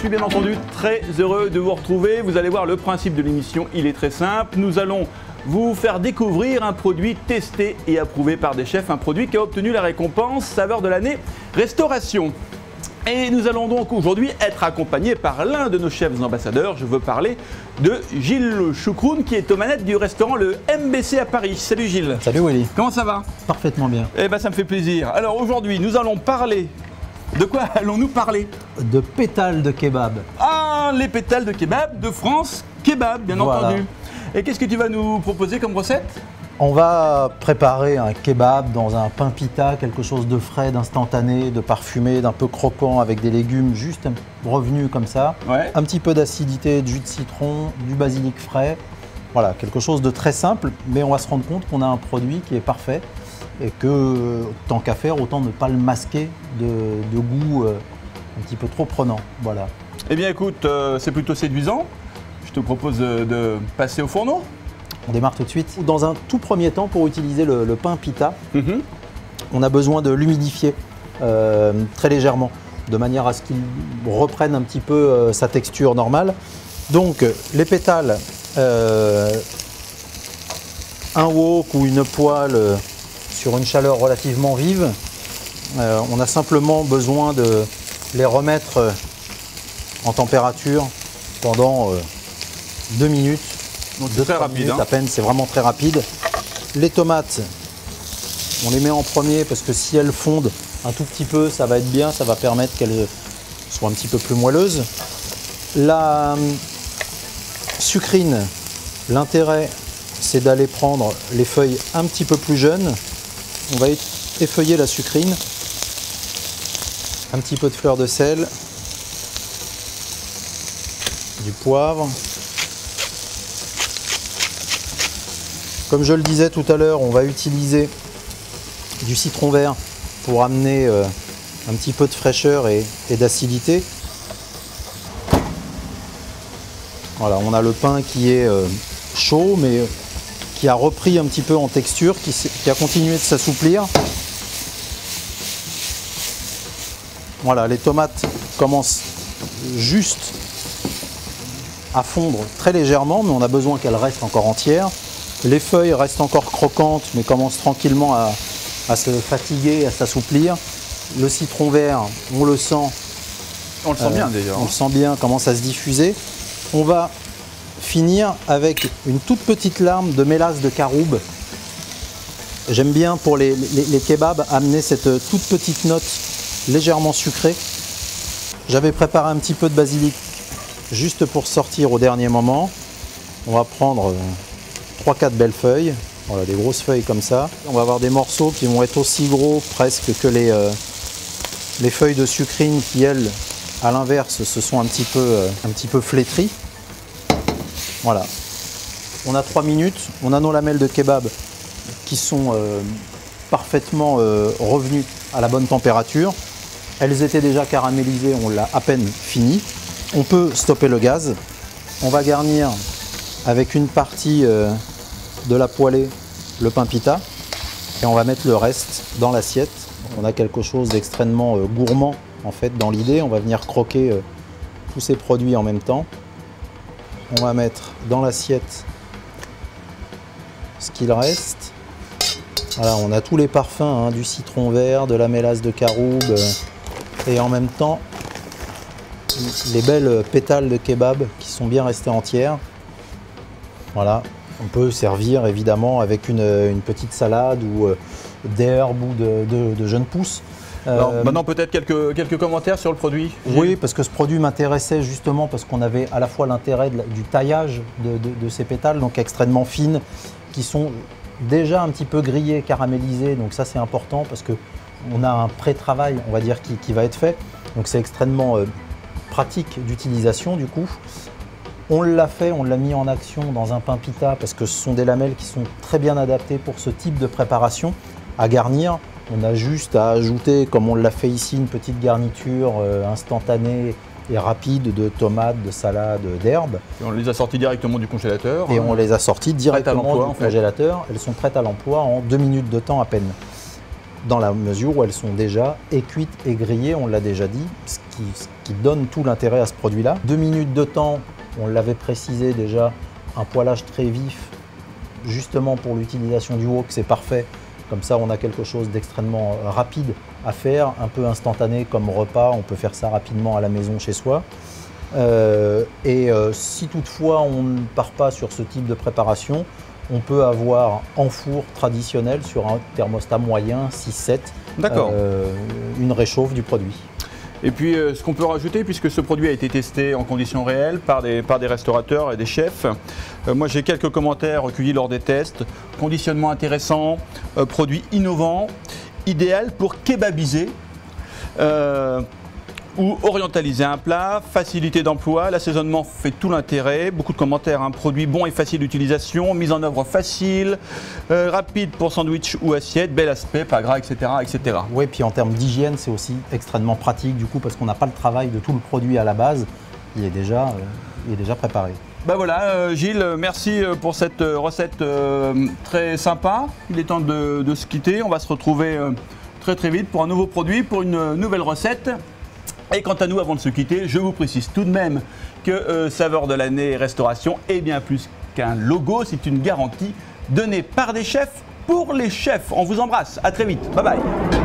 suis bien entendu très heureux de vous retrouver. Vous allez voir, le principe de l'émission, il est très simple. Nous allons vous faire découvrir un produit testé et approuvé par des chefs, un produit qui a obtenu la récompense Saveur de l'année Restauration. Et nous allons donc aujourd'hui être accompagnés par l'un de nos chefs ambassadeurs. Je veux parler de Gilles Choucroune qui est aux manettes du restaurant le MBC à Paris. Salut Gilles. Salut Willy. Comment ça va? Parfaitement bien. Eh bien ça me fait plaisir. Alors aujourd'hui nous allons parler... De quoi allons-nous parler? De pétales de kebab. Ah, les pétales de kebab de France Kebab, bien entendu. Et qu'est-ce que tu vas nous proposer comme recette? On va préparer un kebab dans un pain pita, quelque chose de frais, d'instantané, de parfumé, d'un peu croquant avec des légumes juste revenus comme ça. Ouais. Un petit peu d'acidité, de jus de citron, du basilic frais. Voilà, quelque chose de très simple, mais on va se rendre compte qu'on a un produit qui est parfait et que tant qu'à faire, autant ne pas le masquer de goût un petit peu trop prenant. Voilà. Eh bien écoute, c'est plutôt séduisant. Je te propose de passer au fourneau. On démarre tout de suite. Dans un tout premier temps, pour utiliser le pain pita, on a besoin de l'humidifier très légèrement, de manière à ce qu'il reprenne un petit peu sa texture normale. Donc les pétales, un wok ou une poêle sur une chaleur relativement vive, on a simplement besoin de les remettre en température pendant 2 minutes. Donc c'est très rapide. À peine, c'est vraiment très rapide. Les tomates, on les met en premier parce que si elles fondent un tout petit peu, ça va être bien, ça va permettre qu'elles soient un petit peu plus moelleuses. La sucrine, l'intérêt, c'est d'aller prendre les feuilles un petit peu plus jeunes. On va effeuiller la sucrine, un petit peu de fleur de sel, du poivre. Comme je le disais tout à l'heure, on va utiliser du citron vert pour amener un petit peu de fraîcheur et d'acidité. Voilà, on a le pain qui est chaud, mais qui a repris un petit peu en texture, qui a continué de s'assouplir. Voilà, les tomates commencent juste à fondre très légèrement, mais on a besoin qu'elles restent encore entières. Les feuilles restent encore croquantes, mais commencent tranquillement à se fatiguer, à s'assouplir. Le citron vert, on le sent. On le sent bien d'ailleurs. On le sent bien, commence à se diffuser. On va finir avec une toute petite larme de mélasse de caroube. J'aime bien pour les kebabs amener cette toute petite note légèrement sucrée. J'avais préparé un petit peu de basilic juste pour sortir au dernier moment. On va prendre 3-4 belles feuilles, voilà, des grosses feuilles comme ça. On va avoir des morceaux qui vont être aussi gros presque que les feuilles de sucrine qui, elles, à l'inverse, se sont un petit peu flétries. Voilà. On a 3 minutes, on a nos lamelles de kebab qui sont parfaitement revenues à la bonne température. Elles étaient déjà caramélisées, on l'a à peine fini. On peut stopper le gaz. On va garnir avec une partie de la poêlée, le pain pita, et on va mettre le reste dans l'assiette. On a quelque chose d'extrêmement gourmand en fait dans l'idée. On va venir croquer tous ces produits en même temps. On va mettre dans l'assiette ce qu'il reste. Voilà, on a tous les parfums, hein, du citron vert, de la mélasse de caroube, et en même temps les belles pétales de kebab qui sont bien restées entières. Voilà, on peut servir évidemment avec une petite salade ou d'herbes ou de jeunes pousses. Alors maintenant peut-être quelques commentaires sur le produit. Oui, parce que ce produit m'intéressait justement parce qu'on avait à la fois l'intérêt du taillage de ces pétales, donc extrêmement fines, qui sont déjà un petit peu grillées, caramélisées, donc ça c'est important parce qu'on a un pré-travail, on va dire, qui va être fait. Donc c'est extrêmement pratique d'utilisation du coup. On l'a fait, on l'a mis en action dans un pain pita parce que ce sont des lamelles qui sont très bien adaptées pour ce type de préparation. À garnir, on a juste à ajouter, comme on l'a fait ici, une petite garniture instantanée et rapide de tomates, de salade, d'herbes. On les a sortis directement du congélateur. Et on les a sorties directement du en fait. congélateur. Elles sont prêtes à l'emploi en 2 minutes de temps à peine. dans la mesure où elles sont déjà cuites et grillées, on l'a déjà dit, ce qui donne tout l'intérêt à ce produit-là. 2 minutes de temps, on l'avait précisé déjà, un poêlage très vif, justement pour l'utilisation du wok, c'est parfait. Comme ça, on a quelque chose d'extrêmement rapide à faire, un peu instantané comme repas, on peut faire ça rapidement à la maison chez soi. Si toutefois on ne part pas sur ce type de préparation, on peut avoir en four traditionnel sur un thermostat moyen 6-7 une réchauffe du produit. Et puis ce qu'on peut rajouter, puisque ce produit a été testé en conditions réelles par des restaurateurs et des chefs, moi j'ai quelques commentaires recueillis lors des tests. Conditionnement intéressant, produit innovant, idéal pour kebabiser ou orientaliser un plat, facilité d'emploi, l'assaisonnement fait tout l'intérêt, beaucoup de commentaires, un produit bon et facile d'utilisation, mise en œuvre facile, rapide pour sandwich ou assiette, bel aspect, pas gras, etc. etc. Oui, puis en termes d'hygiène, c'est aussi extrêmement pratique du coup parce qu'on n'a pas le travail de tout le produit à la base, il est déjà préparé. Ben voilà, Gilles, merci pour cette recette très sympa. Il est temps de se quitter, on va se retrouver très très vite pour un nouveau produit, pour une nouvelle recette. Et quant à nous, avant de se quitter, je vous précise tout de même que Saveurs de l'année Restauration est bien plus qu'un logo, c'est une garantie donnée par des chefs pour les chefs. On vous embrasse, à très vite, bye bye.